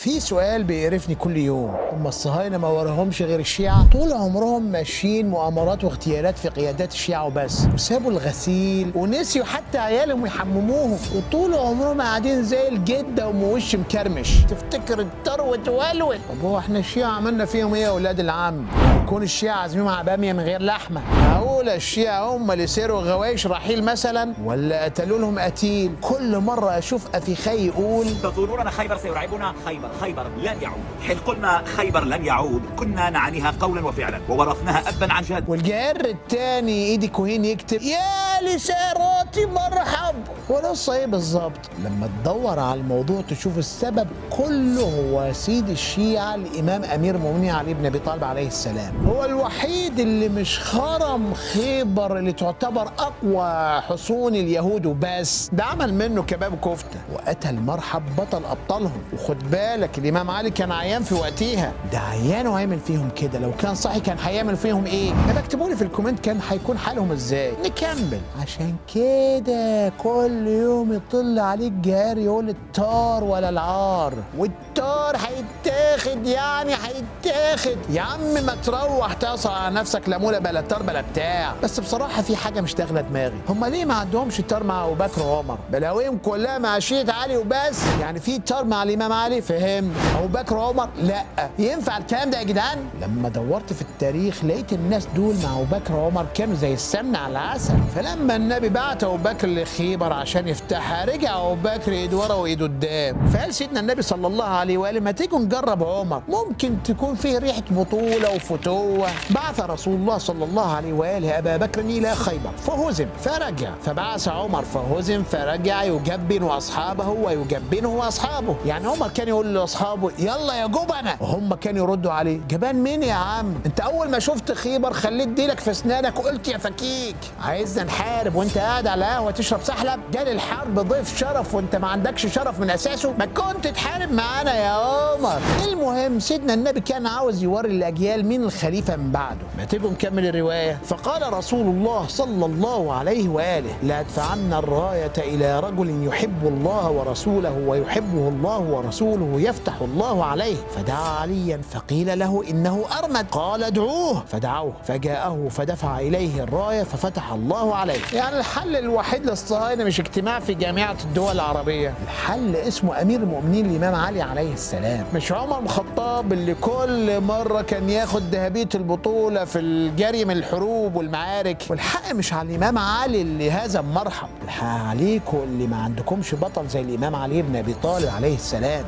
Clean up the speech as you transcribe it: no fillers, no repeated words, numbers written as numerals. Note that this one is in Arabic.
في سؤال بيقرفني كل يوم، هم الصهاينة ما وراهمش غير الشيعة؟ طول عمرهم ماشيين مؤامرات واغتيالات في قيادات الشيعة وبس، وسابوا الغسيل ونسيوا حتى عيالهم يحمموهم، وطول عمرهم قاعدين زي الجدة وموش مكرمش، تفتكر الثروة تولول. طب هو احنا الشيعة عملنا فيهم ايه يا اولاد العم؟ يكون الشيعة عازمين مع بامية من غير لحمة؟ معقول الشيعة هم اللي سيروا غوايش رحيل مثلا؟ ولا قتلوا لهم قتيل؟ كل مرة اشوف اخي يقول تظنون ان خيبر سيرعبنا؟ خيبر لن يعود. حين قلنا خيبر لن يعود كنا نعنيها قولا وفعلا وورثناها ابا عن جد. والجار التاني ايدي كوهين يكتب يا لساراتي مرحب. ولسه ايه بالظبط؟ لما تدور على الموضوع تشوف السبب كله هو سيد الشيعة الامام امير المؤمنين علي بن ابي طالب عليه السلام. هو الوحيد اللي مش خرم خيبر اللي تعتبر اقوى حصون اليهود وبس، ده عمل منه كباب كفته وقتل مرحب بطل ابطالهم. وخد بالك الامام علي كان عيان في وقتها، ده عيان وهيعمل فيهم كده، لو كان صحي كان هيعمل فيهم ايه؟ يبقى اكتبوا لي في الكومنت كان هيكون حالهم ازاي. نكمل. عشان كده كل يوم يطل عليك جار يقول الطار ولا العار، والطار هيتاخد يعني هيتاخد. يا عم ما تروح تصع على نفسك لا موله بلا طار بلا بتاع. بس بصراحه في حاجه مش داخله دماغي، هم ليه ما عندهمش طار مع ابو بكر وعمر؟ بلاويهم كلها مع شيعة علي وبس. يعني في طار مع الامام علي فهم، ابو بكر وعمر لا. ينفع الكلام ده يا جدعان؟ لما دورت في التاريخ لقيت الناس دول مع ابو بكر وعمر كانوا زي السمنه على العسل. فلما النبي بعت ابو بكر لخيبر عشان يفتحها، رجع ابو بكر ايد ورا وايد قدام. فقال سيدنا النبي صلى الله عليه واله ما تيجوا نجرب عمر، ممكن تكون فيه ريحه بطوله وفتوه. بعث رسول الله صلى الله عليه واله ابا بكر الى خيبر فهزم فرجع، فبعث عمر فهزم فرجع يجبن اصحابه ويجبنه اصحابه. يعني عمر كان يقول لاصحابه يلا يا جبنه، وهم كانوا يردوا عليه جبان مين يا عم؟ انت اول ما شفت خيبر خليت ديلك في اسنانك وقلت يا فكيك عايزنا نحارب وانت قاعد على قهوه تشرب سحلب؟ جال الحرب ضيف شرف وانت ما عندكش شرف من اساسه؟ ما كنت تحارب معانا يا عمر. المهم سيدنا النبي كان عاوز يوري الاجيال مين الخليفه من بعده. ما تيجوا نكمل الروايه. فقال رسول الله صلى الله عليه واله لا ادفعن الرايه الى رجل يحب الله ورسوله ويحبه الله ورسوله يفتح الله عليه. فدعا عليا فقيل له انه ارمد، قال ادعوه فدعوه فجاءه فدفع اليه الرايه ففتح الله عليه. يعني الحل الوحيد للصهاينه مش اجتماع في جامعه الدول العربيه، الحل اسمه امير المؤمنين الامام علي عليه السلام، مش عمر بن الخطاب اللي كل مره كان ياخد ذهبيه البطوله في الجري من الحروب والمعارك. والحق مش على الامام علي اللي هزم مرحب، الحق عليكم اللي ما عندكمش بطل زي الامام علي بن ابي طالب عليه السلام.